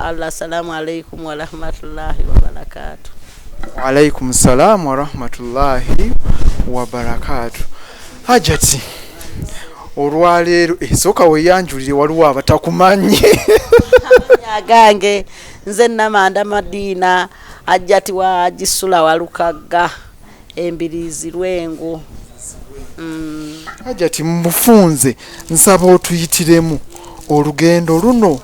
Allah. Assalamu alaikum wa rahmatullahi wa barakatuh. Wa alaikum salam wa rahmatullahi wa barakatuh. Hajati olwaleero esooka weyanjulire waliwo abatakumanyi. Agange nze Namanda Madina Hajati wa Jisula Walukaga Embirizi Lwengo. Hajati mbufunze nsaba otuyitiremu olugendo luno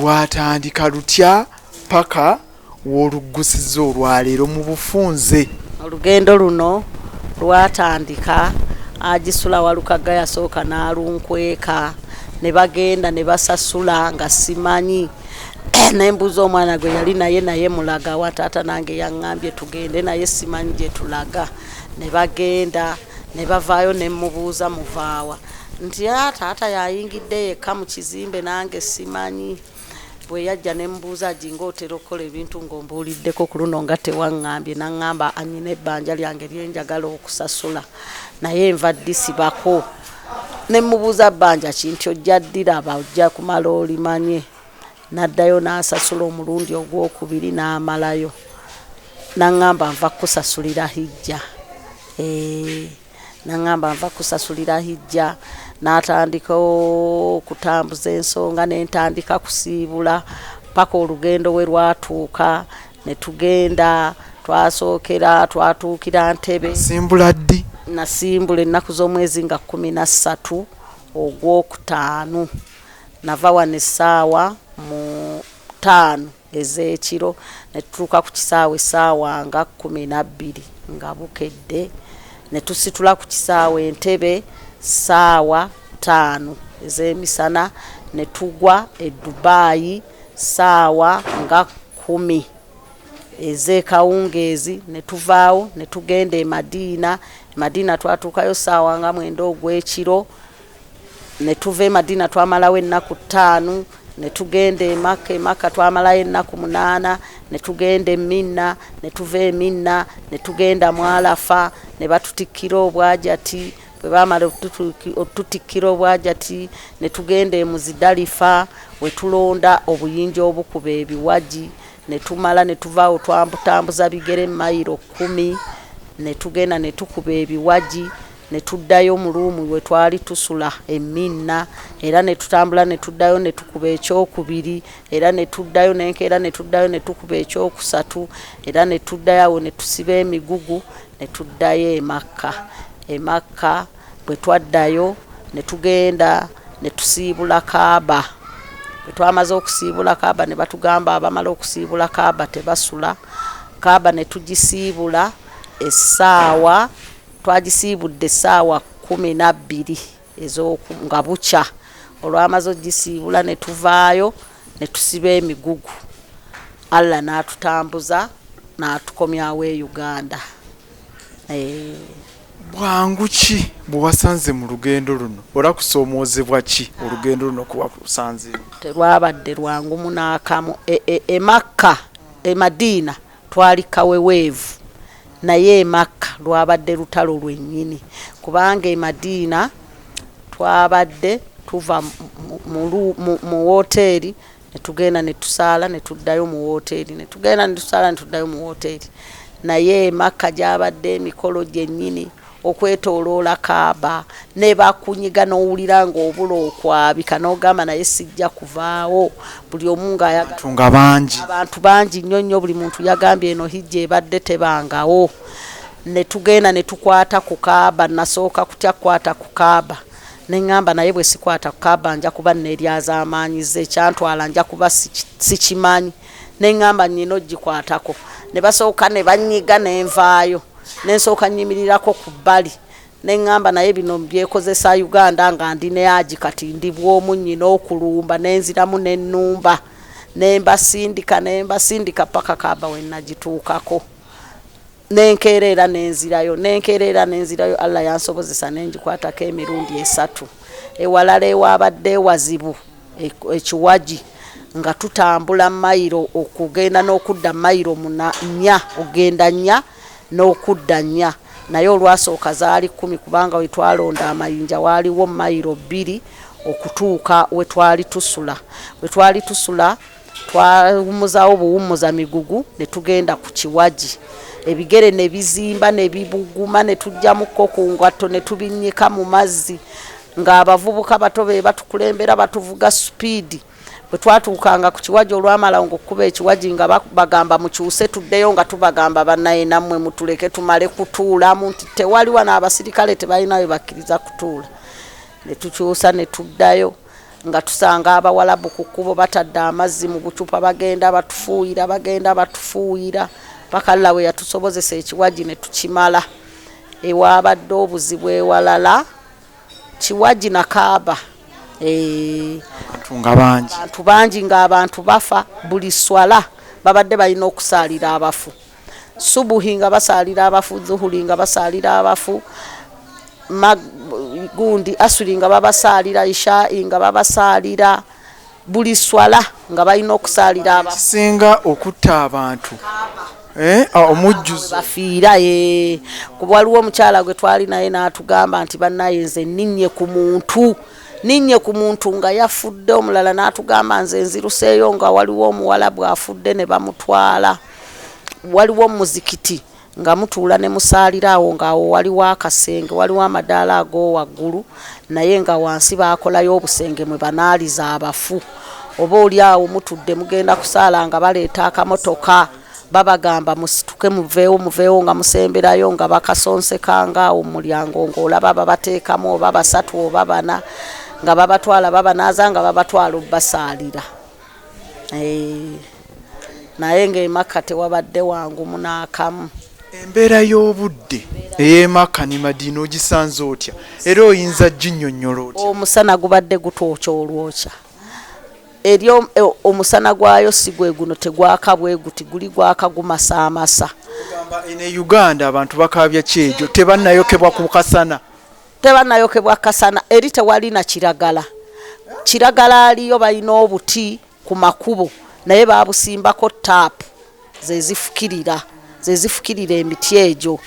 lwatandika lutya paka wolugusiza olwaleero mu bufunze. Olugendo luno lwatandika Ajisula Walukaga yasooka n'alunkweka ne bagenda ne basasula nga simanyi. Nembuza omwana gwe yali naye mulaga wa taata nange yaŋŋambye tugende naye simanyi gye tulaga. Ne bagenda ne bavaayo ne mubuuza muvaawa nti taata yayingidde yekka mu kizimbe nange simanyi. Bwe yajja ne mbuuza jinga otera okukola ebintu ng'ombuuliddeko ku luno nga tewaŋŋambye. Naŋŋamba anyina ebbanja lyange lyenjagala okusasula naye nva ddisibako. Ne mubuuza bbanja kinti ojja ddiraba ojja kumala olimanye. Naddayo n'asasula omulundi ogwokubiri n'amalayo. Naŋŋamba nva kusasulira hijja. Naŋŋamba nva kusasulira hijja. N'atandika okutambuza ensonga n'entandika kusiibula paka olugendo we lwatuuka ne tugenda twatuukira Ntebe. Simbula ddi? Nasimbula ennaku z'omwezi nga 13 ogwokutaano. Nava wano essaawa mu 5 ez'ekiro ne tutuuka ku kisaawe essaawa nga 12 nga bukedde. Ne tusitula ku kisaawe Entebe ssaawa 5 ez'emisana ne tugwa e Dubai ssaawa nga 10 ez'ekawungeezi. Ne tuvaawo ne tugenda e Madina. Madina twatuukayo ssaawa nga 9 ogw'ekiro. Ne tuva e Madina twamalawo ennaku 5. Ne tugenda e Makka twamalayo ennaku 8. Ne tugenda e Minna ne tuva e Minna ne tugenda mu Arafa ne batutikkira Obwajati. Bwe baamala otutikkira Obwajati ne tugenda e Muzidalifa we tulonda obuyinja obukuba ebiwaji. Ne tumala ne tuvaawo twambutambuza bigere mayiro 10 ne tugenda ne tukuba ebiwaji. Ne tuddayo mu luumu we twali tusula e Minna era ne tutambula ne tuddayo ne tukuba ekyokubiri era ne tuddayo n'enkeera ne tuddayo ne tukuba ekyokusatu era ne tuddayo ne tusiba emigugu ne tuddayo e Makka. E Makka bwe twaddayo ne tugenda ne tusiibula Kaaba. Bwe twamaze okusiibula Kaaba ne batugamba abamala okusiibula Kaaba tebasula. Kaaba ne tugisiibula essaawa twagisiibudde essaawa 12 nga bukya. Olwamaze ogisiibula ne tuvaayo ne tusiba emigugu. Allah n'atutambuza n'atukomyawo e Uganda. Bwangu ki bwe wasanze mu lugendo luno? Ola kusoomoozebwa ki olugendo luno kuba kusanzeemu? Terwabadde lwangu munaakamu. E Makka e Madina twali kaweweevu naye e Makka lwabadde lutalo lwennyini kubanga e Madina twabadde tuva mu woteeri ne tugenda ne tusaala ne tuddayo mu woteeri ne tugenda ne tusaala ne tuddayo mu woteeri. Naye e Makka gyabadde emikolo gyennyini okwetooloola Kaaba ne bakunyiga n'owulira ng'obula okwabika n'ogamba naye sijja kuvaawo. Buli omu ng'ayagala abantu bangi nnyo buli muntu yagambye eno hijja ebadde tebangawo. Ne tugenda ne tukwata ku Kaaba. Nasooka kutya kukwata ku Kaaba ne ŋŋamba naye bwe sikwata ku Kaaba nja kuba neeryazaamaanyiza ekyantwala nja kuba sikimanyi. Ne ŋŋamba nnina ogikwatako. Ne basooka ne bannyiga ne nvaayo ne nsooka nnyimirirako ku bbali ne ŋŋamba naye bino byekozesa Uganda nga ndi ne Haji kati ndi bw'omu nnyina okulumba ne nziramu ne nnumba ne mbasindika paka Kaaba we nagituukako. Nenkeerera nenzirayo Allah yansobozesa ne ngikwatako emirundi 3. Ewalala ewabadde wazibu ekiwaji nga tutambula mayiro okugenda n'okudda mayiro 4 ogenda 4 n'okudda 4 naye olwasooka zaali 10 kubanga we twalonda amayinja waaliwo mayiro 2 okutuuka we twali tusula. twawumuzawo buwumuza migugu ne tugenda ku Kiwaji ebigere ne bizimba ne bibuguma ne tujjamuko ku ngatto ne tubinyika mu mazzi ng'abavubuka bato be batukulembera batuvuga speed bwe twatuukanga ku Kiwaji olwamala okukuba ekiwaji nga bagamba mukyuse tuddeyo nga tubagamba bannaye nammwe mutuleke tumale kutuula nti tewaliwa n'abasirikale tebalinayo bakkiriza kutuula ne tukyusa ne tuddayo nga tusanga abawalabu ku kkubo batadde amazzi mu bucupa bagenda batufuuyira bakalla bwe yatusobozesa ekiwaji ne tukimala ewaabadde obuzibu ewalala Kiwaji na Kaaba abantu bangi ng'abantu bafa buli swala babadde balina okusaalira abafu subuhi nga basaalira abafu zuhuli nga basaalira abafu gundi asuli nga babasaalira isha nga babasaalira buli swala nga balina okusaalira abafu singa okutta abantu omujjuzo bafiira kuba waliwo omukyala gwe twali naye n'atugamba nti bannaye nze ninnye ku muntu nga yafudde omulala n'atugamba nze nziruseeyo nga waliwo omuwala bw'afudde ne bamutwala waliwo muzikiti nga mutuula ne musaalira awo ng'awo waliwo akasenge waliwo amadaala ag'owaggulu naye nga wansi baakolayo obusenge mwe banaaliza abafu oba oli awo mutudde mugenda kusaala nga baleeta akamotoka babagamba musituke muveewo nga musemberayo nga bakasonsekanga awo mu mulyango ng'olaba babateekamu oba basatu oba bana nga babatwala babanaaza nga babatwala obbasaalira naye ng'emaka tewabadde wangumu n'akamu. Embeera y'obudde ey'emaka ne Madiina ogisanze otya era oyinza ginnyonnyola otya? Omusana gubadde gutwokya olwokya eri omusana gwayo si gwe guno tegwaka bwe guti guli gwaka gumasaamasa. Ene Uganda abantu bakaabya kyejo tebannayokebwa ku kasana eri tewali na kiragala aliyo balina obuti ku makubo naye babusimbako taapu zezifukirira emiti egyo.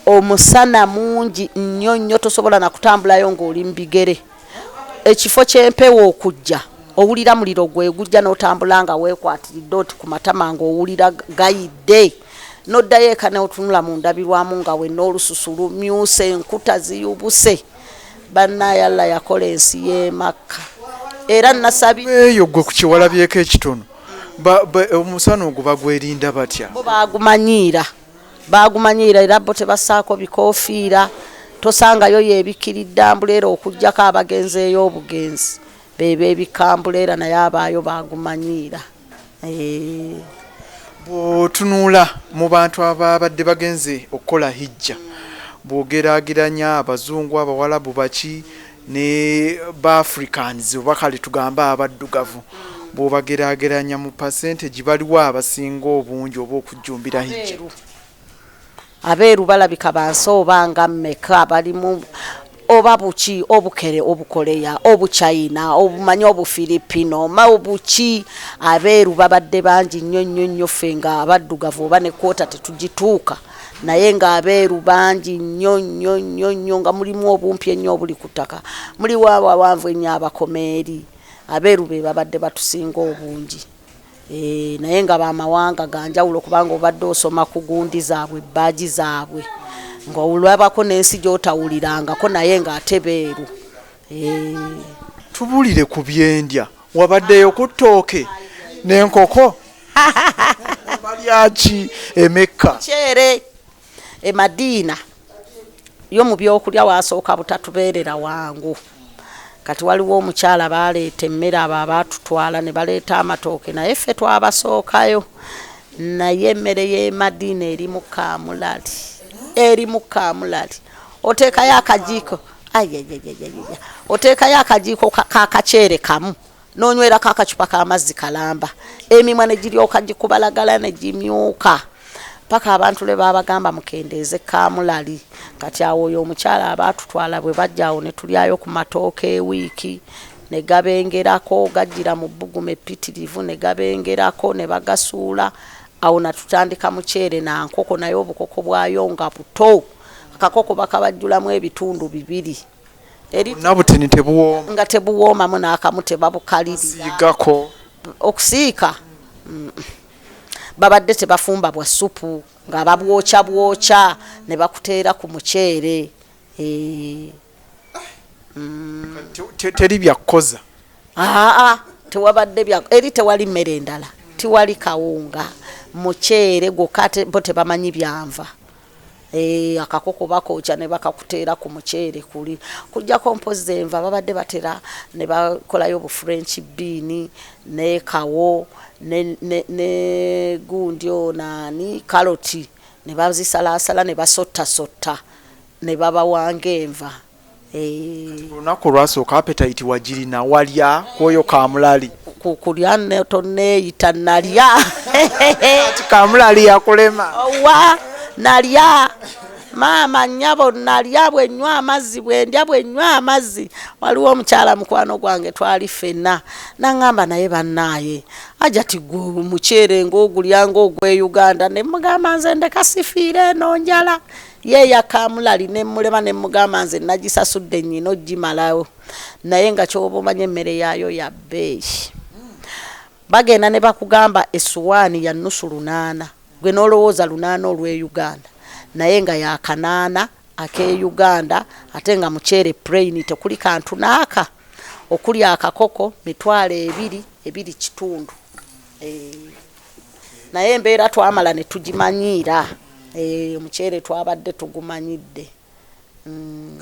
Omusana mungi nnyo tosobola na kutambulayo ng'oli mu bigere. Ekifo ky'empewo okujja owulira muliro gwe gujja n'otambula nga weekwatiridde oti ku matama ng'owulira gayidde n'oddayo eka n'otunula mu ndabirwamu nga wenna olususu lumyuse enkuta ziyubuse. Bannaye Allah yakola ensi y'Emakka era nasabye eyo gwe ku kiwalabyeko ekitono omusana ogwo bagwerinda batya? Bagumanyiira era bo tebassaako bikoofiira tosangayo yeebikiridde ambuleera okugjako abagenzi ey'obugenzi bebe ebikambuleera naye abaayo bagumanyiira. Bw'otunuula mu bantu ababadde bagenze okukola hijja bw'ogeraageranya abazungu abawalabu baki ne ba-Africans oba kale tugamba abaddugavu bw'obageraageranya mu percentage baliwo abasinga obungi oba okujjumbira hijja? Abeeru balabika bansi oba nga mmeka balimu oba buki obukere obukoleya obuchina obumanyi obufilipino ma obuki abeeru babadde bangi nnyo ffe nga abaddugavu oba ne kwota tetugituuka naye nga abeeru bangi nnyo nga mulimu obumpi ennyo obuli ku ttaka muliwo abawanvu ennyo abakomeeri abeeru be babadde batusinga obungi. Naye nga bamawanga ganjawulo kubanga obadde osoma ku gundi zaabwe ebbaaji zaabwe ng'olwabako n'ensi gy'otawulirangako naye ng'ate beeru. Tubuulire ku byendya wabaddeyo ku ttooke n'enkoko balyaki Emekka kyere e Madiina yo mu byokulya wasooka butatubeerera wangu. Kati waliwo omukyala baleeta emmere abo abaatutwala ne baleeta amatooke naye ffe twabasookayo naye emmere y'e Madiina eri mu kaamulali oteekayo akajiiko oteekayo akajiiko kakaceere kamu n'onywerako akacupa k'amazzi kalamba emimwa ne giryoka gikubalagala ne gimyuka paka abantu le babagamba mukendeeze kaamulali. Kati awo oyo omukyala abaatutwala bwe bajja awo ne tulyayo ku matooke ewiiki ne gabengerako gajjira mu bbugumu epitirivu ne gabengerako ne bagasuula awo natutandika muceere na nkoko naye obukoko bwayo nga buto akakoko bakabajjulamu ebitundu 2 nabutini tebuwooma nga tebuwoomamu n'akamu tebabukalirira okusiika babadde tebafumba bwa supu nga babwocha ne bakuteera ku muceere. Teri byakoza. Tewabadde eri tewali mmere endala, tiwali kawunga, muceere gwokka bo tebamanyi byanva. Akakoko bakoocha ne bakakuteera ku muceere kuli kujjako mpozi enva babadde batera ne bakolayo bu French bean ne kawo ne gundio nani karoti ne bazisalasala ne basotta ne babawanga enva. Lunaku lwasooka appetite wagirina walya kwoyo kamulali kulya neeyita nalya ati kamulali yakulema owa nalya maama nnyabo nalya bwenywa amazzi bwendya bwenywa amazzi. Waliwo omukyala mukwano gwange twali ffenna naŋŋamba naye bannaaye aja tigwe muceere ng'ogulya ng'ogwe Uganda ne mugamba nze ndekasifiire eno njala ye yakamulali ne mulema ne mugamba nze nagisasudde nnyina ogimalawo naye nga ky'oba omanye emmere yaayo ya bbeeyi. Bagenda ne bakugamba essuwaani ya nnusu 8 gwe n'olowooza 8 olw'e Uganda naye nga ya 8 ak'e Uganda ate nga muceere plain tekuli kantu naaka okuli akakoko 2 kitundu. Naye embeera twamala ne tugimanyiira omuceere twabadde tugumanyidde.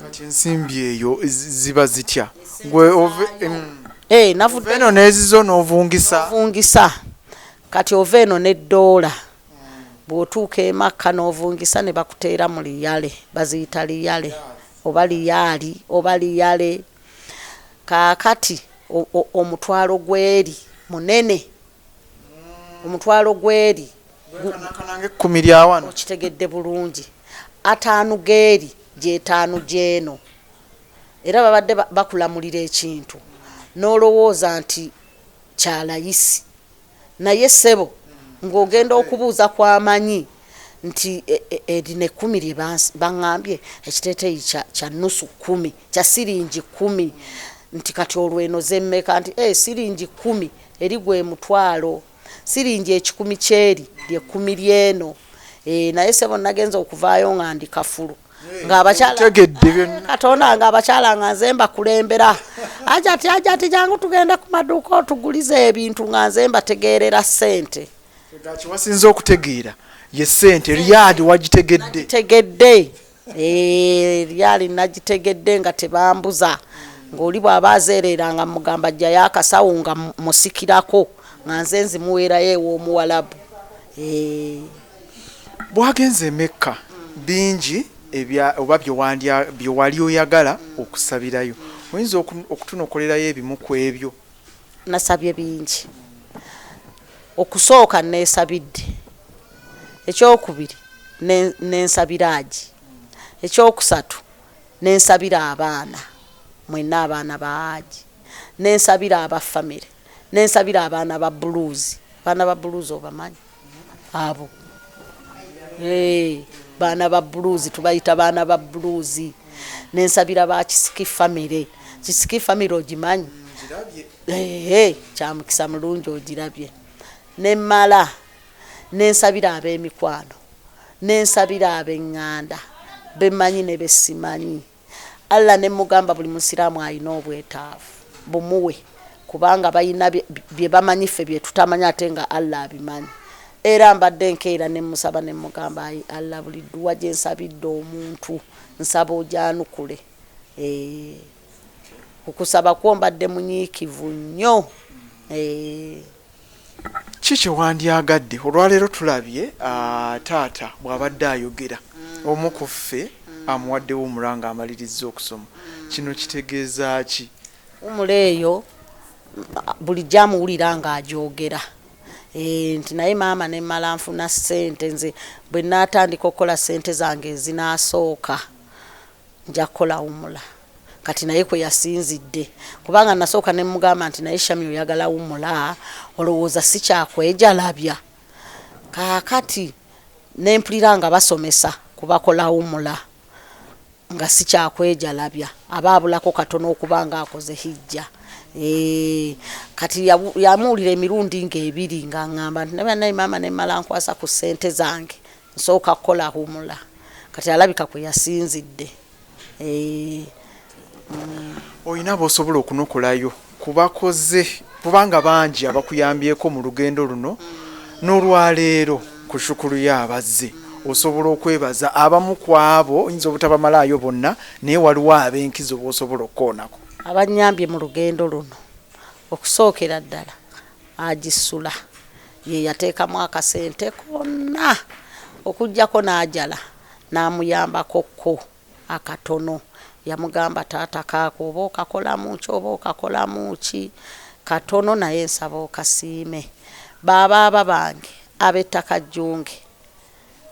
Kati ensimbi eyo ziba zitya gwe navudde eno n'ezizo n'ovungisa kati ova eno n'eddoola bw'otuuka e Makka n'ovungisa ne bakuteera mu liyale baziyita liyale oba liyaali oba liyale. Kaakati omutwalo gweri munene, omutwalo gweri kanange 10 lya wano okitegedde bulungi, 5 geeri gye 5 gyeno era babadde bakulamulira ekintu n'olowooza nti kyalayisi naye ssebo ng'ogenda okubuuza kwamanyi nti eri ne 10 lye baŋŋambye ekiteeteeyi kya nnusu 10 kya siringi 10 nti kati olweno zemmeka nti siringi 10 eri gwe mutwalo siringi 10 kyeri lye 10 lyeno. Naye ssebo nagenza okuvaayo nga ndi kafulu Katonda nga abakyala nga nze mbakulembera ajati jangu tugende ku maduuka otugulize ebintu nga nze mbategeerera ssente. Wasinza okutegeera ye ssente lyali wagitegedde lyali nagitegedde nga tebambuza ng'oli bw'aba azeereranga mugamba jjayo akasawo nga musikirako nga nze nzimuweerayo ew'omuwalabu. Bwagenze Mekka bingi oba bye wali oyagala okusabirayo oyinza okutunokolerayo ebimu ku ebyo? Nasabye bingi. Okusooka neesabidde, ekyokubiri nensabira agi, ekyokusatu nensabira abaana mwenna abaana ba agi, nensabira abafamire, nensabira abaana ba buluuzi. Abaana ba buluuzi obamanyi abo? Baana ba buluuzi tubayita baana ba buluuzi. Nensabira ba Kisiki famire. Kisiki famire ogimanyi? Kyamukisa mulungi ogirabye. Nemmala nensabira ab'emikwano, nensabira ab'eŋŋanda bemmanyi ne besimanyi. Allah ne mugamba buli musiraamu alina obwetaavu bumuwe kubanga balina bye bamanyi ffe bye tutamanyi ate nga Allah abimanyi. Era mbadde nkeera ne musaba ne mugamba ayi Allah buli dduwa gye nsabidde omuntu nsaba ogyanukule. Okusaba kwo mbadde munyiikivu nnyo. Kiki wandyagadde? Olwaleero tulabye taata bw'abadde ayogera omu ku ffe amuwaddewo omulanga amaliriza okusoma. Kino kitegeeza ki? Omula eyo bulijjo amuwulira ng'agyogera nti naye maama ne mmala nfuna ssente nze bwe naatandika okukola ssente zange ezinaasooka nja kukola wumula. Kati naye kwe yasinzidde kubanga nasooka ne mugamba nti naye Shami oyagala wumula olowooza si kyakwejalabya. Kaakati ne mpulira nga basomesa kubakola wumula nga si kyakwejalabya aba abulako katono okuba nga akoze hijja. kati yamuwulira emirundi ng'ebiri nga ŋŋamba nti naye maama ne mmala nkwasa ku ssente zange nsooka kukola humula kati alabika kwe yasinzidde. Oyina b'osobola okunokolayo kubakoze kubanga bangi abakuyambyeko mu lugendo luno n'olwaleero ku shukulu y'abazze osobola okwebaza abamu ku abo oyinza obutabamalayo bonna naye waliwo ab'enkizo b'osobola okukoonako abannyambye mu lugendo luno. Okusookera ddala Agisula ye yateekamu akasente konna okuggyako n'ajala n'amuyambakokko akatono. Yamugamba taata kaako oba okakolamu ki oba okakolamu ki katono naye nsaba okasiime. Baaba bange ab'ettaka Jjunge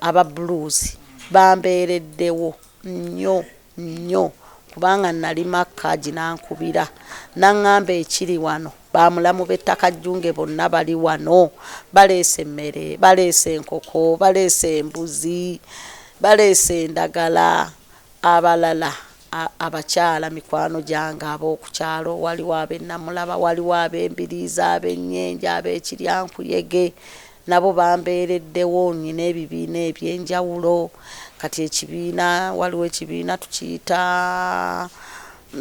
aba blues bambeereddewo nnyo kubanga nali Makka ginankubira naŋŋamba ekiri wano bamulamu b'ettaka Jjunge bonna bali wano baleese emmere baleese enkoko baleese embuzi baleese endagala. Abalala abakyala mikwano gyange ab'okukyalo waliwo ab'Ennamulaba waliwo ab'Embiriiza ab'Ennyenje ab'Ekiryankuyege nabo bambeereddewo. Nnyina ebibiina eby'enjawulo kati ekibiina waliwo ekibiina tukiyita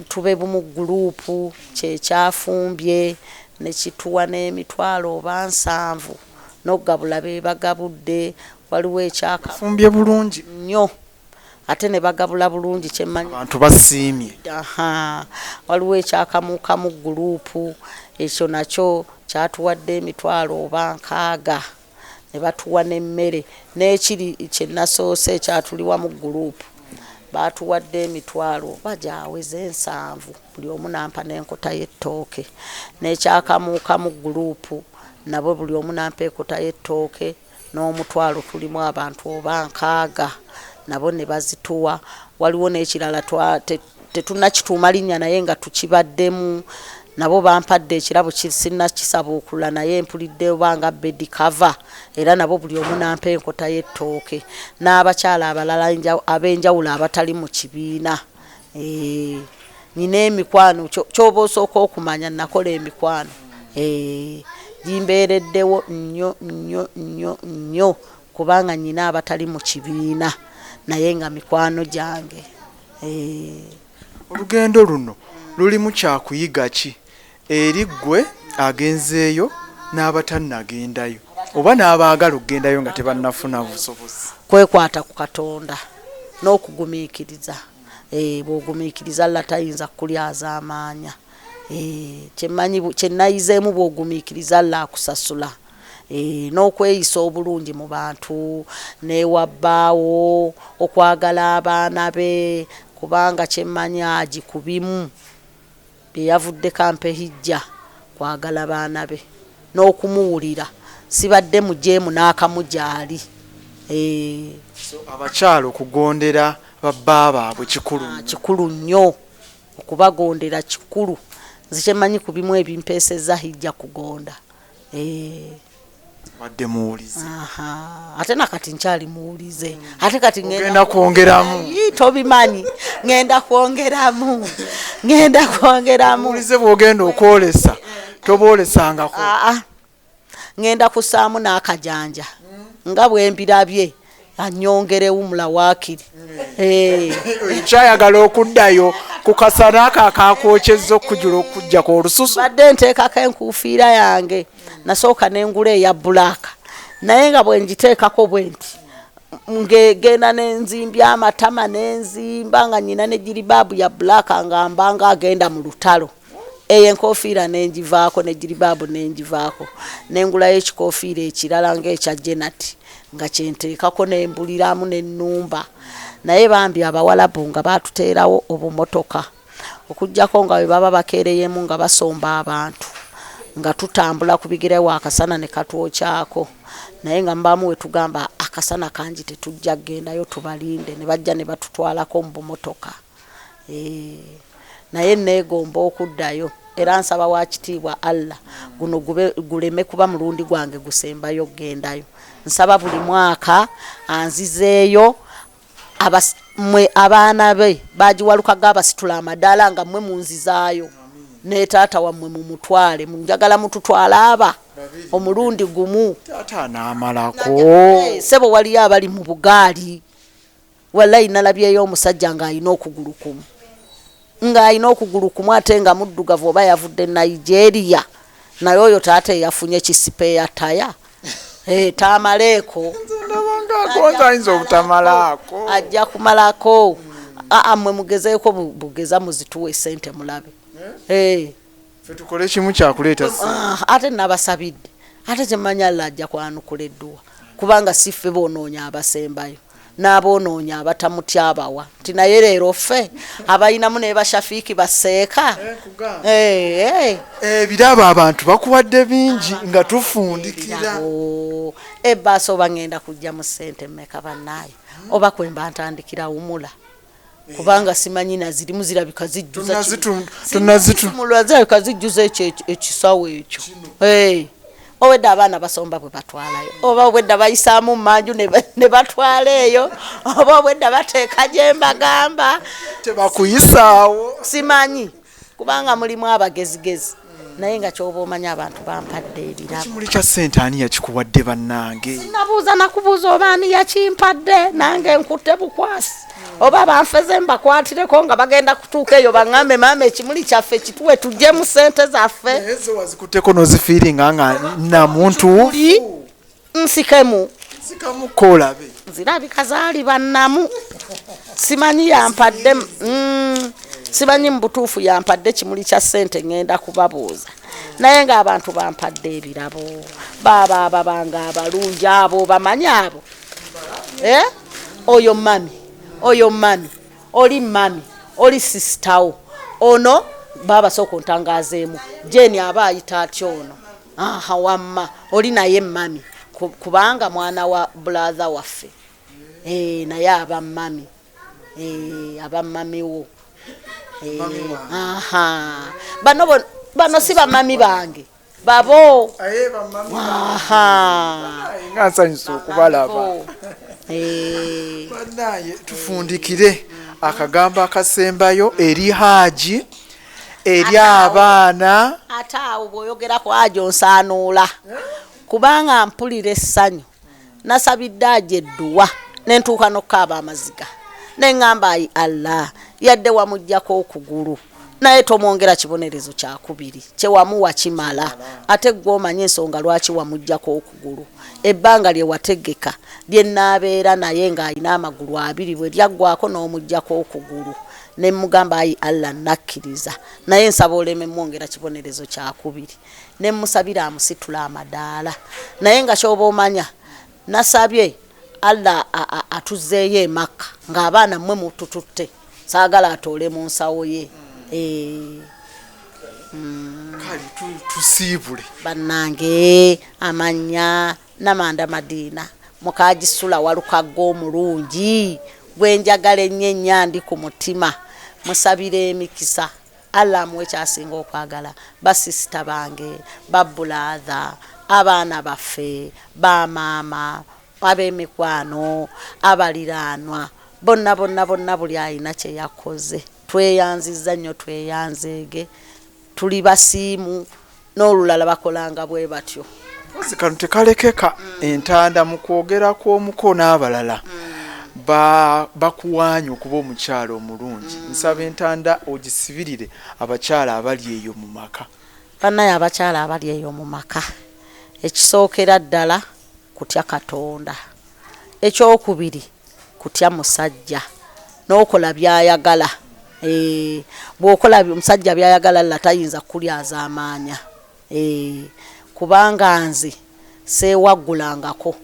Tube Bumu guruupu kyekyafumbye ne kituwa n'emitwalo oba 7 n'okugabula be bagabudde. Waliwo fumbye bulungi nnyo ate ne bagabula bulungi kyemmanyi abantu basiimye. Waliwo ekyakamukamu guruupu ekyo nakyo kyatuwadde emitwalo oba 6 ne batuwa n'emmere n'ekiri kyennasoose ekyatuliwa mu guruupu baatuwadde emitwalo bajaweze 7 buli omu nampa n'enkota y'ettooke. N'ekyakamukamu guruupu nabo buli omu nampa enkota y'ettooke n'omutwalo tulimu abantu oba 6 nabo ne bazituwa. Waliwo n'ekirala tetunnakituuma linnya naye nga tukibaddemu nabo bampadde ekirabo kisinakisaba okulula naye mpulidde obanga bed cover era nabo buli omu nampa enkota y'ettooke. N'abakyala abalala ab'enjawulo abatali mu kibiina. Nina emikwano ky'oba osooka okumanya nakola emikwano gimbeereddewo nnyo kubanga nnyina abatali mu kibiina naye nga mikwano gyange. Olugendo luno lulimu kyakuyiga ki eri ggwe agenzeeyo n'abatannagendayo oba n'abaagala okugendayo nga tebannafuna busobozi? Kwekwata ku Katonda n'okugumiikiriza. Bw'ogumiikiriza alla tayinza kulyaza amaanya. Kyennayizeemu bw'ogumiikiriza alla akusasula. N'okweyisa obulungi mu bantu newabbaawo okwagala abaana be kubanga kyemmanyi Agi ku bimu bye yavudde kampe hijja kwagala baana be n'okumuwulira sibadde mujeemu n'akamu gyali. Abakyala okugondera babba baabwe kikulu nnyo okubagondera kikulu. Nze kyemmanyi ku bimu ebimpeesezza hijja kugonda. Wadde muwulize. Ate nakati nkyali muwulize. Ate kati ngenda kwongeramu. Tobimanyi. Ngenda kwongeramu. Muwulize bw'ogenda okwolesa toboolesangako. Ngenda kusaamu n'akajanja nga bwe mbirabye anyongerewo mula waakiri. Nkyayagala okuddayo ku kasana ako akakwokyezza okujula okujjako olususu. Badde nteekako enkuufiira yange nasooka n'engula eya bbulaaka naye nga bwe ngiteekako bwe nti ngegenda n'enzimbya amatama n'enzimba nga nnyina ne jiribaabu ya bbulaaka nga mbanga agenda mu lutalo. Eyo enkofiira n'engivaako ne jiribaabu n'engivaako n'engulayo ekikoofiira ekirala ng'ekya Jenati nga kyenteekako n'embuliramu n'ennumba. Naye bambi Abawalabu nga baatuteerawo obumotoka okuggyako nga bwe baba bakeereyemu nga basomba abantu nga tutambula ku bigere waakasana ne katwokyako naye nga mbamu we tugamba akasana kangi tetujja kgendayo tubalinde ne bajja ne batutwalako mu bumotoka. Naye neegomba okuddayo era nsaba wa kitiibwa Allah guno guleme kuba mulundi gwange gusembayo kgendayo. Nsaba buli mwaka anzizeeyo mwe abaana be bagiwalukaga abasitula amadaala nga mmwe munzizaayo. ne taata wammwe mumutwale munjagala mututwala aba omulundi gumu taata n'amalako sebo waliyo abali mu bugaali wallahi nalabyeyo omusajja ng'alina okugulu kumu ng'alina okugulu kumu ate nga muddugavu oba yavudde Nigeria naye oyo taata eyafunye kisipeya taya taamaleeko ayinza obutamalako ajja kumalako mmwe mugezeeko bugeza muzituwa esente mulabe ffe tukole kimu kyakuleeta ate nabasabidde ate kyemmanya alla ajja kwanukula edduwa kubanga si ffe boonoonya abasembayo n'aboonoonya abatamutya abawa nti naye leero ffe abayinamu ne bashafiiki baseeka ebirabo abantu bakuwadde bingi nga tufundikira ebbaasa oba ngenda kujja mu ssente mmeka bannaayo oba kwemba ntandikira wumula kubanga simanyi nazirimu zirabika zirabika zijjuza ekisawo ekyo obwedda abaana basomba bwe batwalayo oba obwedda bayisaamu mmanju ne batwala eyo oba obwedda bateeka gye mbagamba tebakuyisaawo simanyi kubanga mulimu abagezigezi naye nga kyoba omanya abantu bampadde ebirabo ekimuli kya ssente ani yakikuwadde bannange nabuuza nakubuuza oba ani yakimpadde nange nkutte bukwasi oba banfeze mbakwatireko nga bagenda kutuuka eyo baŋŋambe maama ekimuli kyaffe kituwe tujje mu ssente zaffe ezo wazikutteko nozifiiringa nga namuntu nsikemu kolabe zirabika zaali bannamu simanyi yampadde simanyi mu butuufu yampadde kimuli kya ssente ngenda kubabuuza naye ng'abantu bampadde ebirabo baaba ababanga abalungi abo bamanyi abo oyo mami oli mami oli sisitawo ono baba soko ntangazeemu Jeni aba ayita atyo ono wamma oli naye mami kubanga mwana wa brother waffe naye aba mami wo bano si bamami bange babo nga nsanyusa okubalaba bannaye tufundikire akagambo akasembayo eri Haji eri abaana ate awo bw'oyogera ku Haji onsaanuula kubanga mpulira essanyu nasabidde Haji edduwa nentuuka n'okukaaba amaziga neŋŋamba ayi Allah yadde wamuggyako okugulu naye tomwongera kibonerezo kyakubiri kyewamuwa kimala ate gw'omanya ensonga lwaki wamuggyako okugulu ebbanga lye wategeka lye naabeera naye ng'alina amagulu abiri bwe lyaggwako n'omuggyako okugulu ne mugamba ayi Allah nakkiriza naye nsaba oleme mwongera kibonerezo kyakubiri ne musabira amusitula amadaala naye nga kyoba omanya nasabye Allah atuzzeeyo e Makka ng'abaana mmwe mutututte saagala atoole mu nsawo ye kali tusiibule bannange amanya Namanda Madiina mukagisula walukagga omulungi gwenjagala ennyo ennyandi ku mutima musabire emikisa Allah amuwe kyasinga okwagala basisita bange babbulaadha abaana baffe bamaama ab'emikwano abaliraanwa bonna buli alina kye yakoze tweyanziza nnyo tweyanzeege tuli basiimu n'olulala bakolanga bwe batyo kano tekalekeka entanda mu kwogera kw'omuko n'abalala bakuwaanya okuba omukyala omulungi nsaba entanda ogisibirire abakyala abali eyo mu maka bannaye abakyala abali eyo mu maka ekisookera ddala kutya Katonda ekyokubiri kutya musajja n'okola byayagala bw'okola omusajja byayagala la tayinza kulyaza amaanya kubanga nze seewaggulangako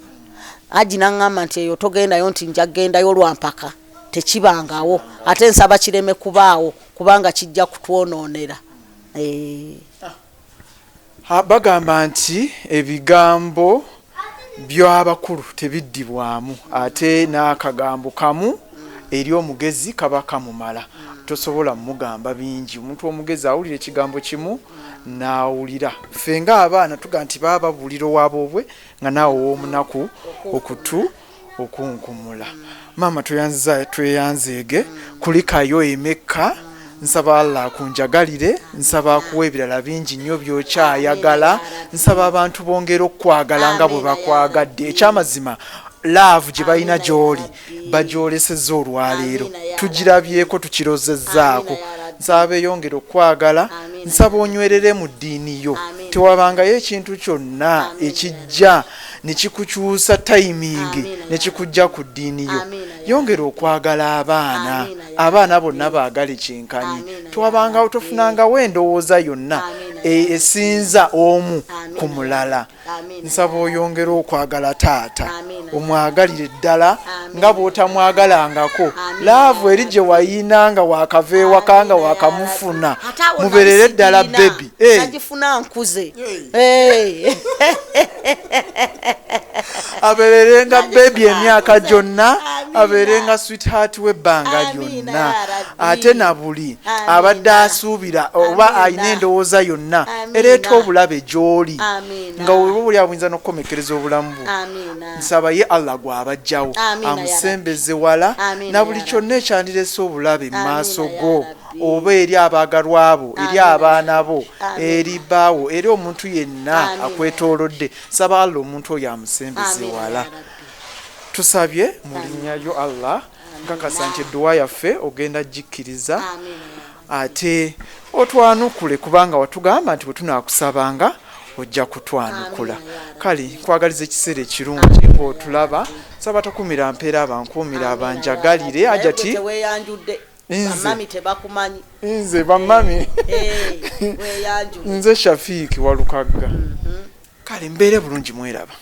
Haji naŋŋamba nti eyo togendayo nti nja kugendayo lwampaka tekibangawo ate nsaba kireme kubaawo kubanga kijja kutwonoonera bagamba nti ebigambo by'abakulu tebiddibwamu ate n'akagambo kamu eri omugezi kaba kamumala tosobola mugamba bingi omuntu omugezi awulira ekigambo kimu n'awulira ffe ng'abaana tuga nti baba buliro waabobwe nga naawe ow'omunaku okutu okunkumula maama tweyanzeege kulikayo emekka nsaba Allah akunjagalire nsaba akuwa ebirala bingi nnyo byokyayagala nsaba abantu bongera okukwagala nga bwe bakwagadde ekyamazima love gye balina gy'oli bagyolesezza olwaleero tugirabyeko tukirozezzaako nsaba beeyongera okwagala nsaba onywerere mu ddiini yo tewabangayo ekintu kyonna ekijja ne kikukyusa tayimingi ne kikujja ku ddiini yo yongera okwagala abaana bonna baagale kyenkanyi tewabangawo tofunangawo endowooza yonna esinza omu ku mulala nsaba oyongera okwagala taata omwagalire ddala nga bw'otamwagalangako laavu eri gye wayina nga wakava ewaka nga wakamufuna muberere ddala bebi nagifuna nkuze abeerenga bebi emyaka gyonna abeerenga sweetheart w'ebbanga lyonna ate na buli abadde asuubira oba alina endowooza yonna ereeta obulabe gy'oli nga oba buli abuyinza n'okukomekereza obulamu bwo nsaba ye Allah gw'abajjawo amusembeze wala na buli kyonna ekyandirese obulabe mu maaso go oba eri abaagalwa bo eri abaana bo eri baawo eri omuntu yenna akwetoolodde nsaba Allah omuntu oyo amusembeze wala tusabye mu linnya lyo Allah nkakasa nti edduwa yaffe ogenda gikkiriza ate otwanukule kubanga watugamba nti bwe tunaakusabanga ojja kutwanukula kale nkwagaliza ekiseera ekirungi ng'otulaba saba tokumira mpeera abankuumira abanjagalire ajati nze bamami nze Shafiiki Walukagga kale mbeere bulungi mweraba.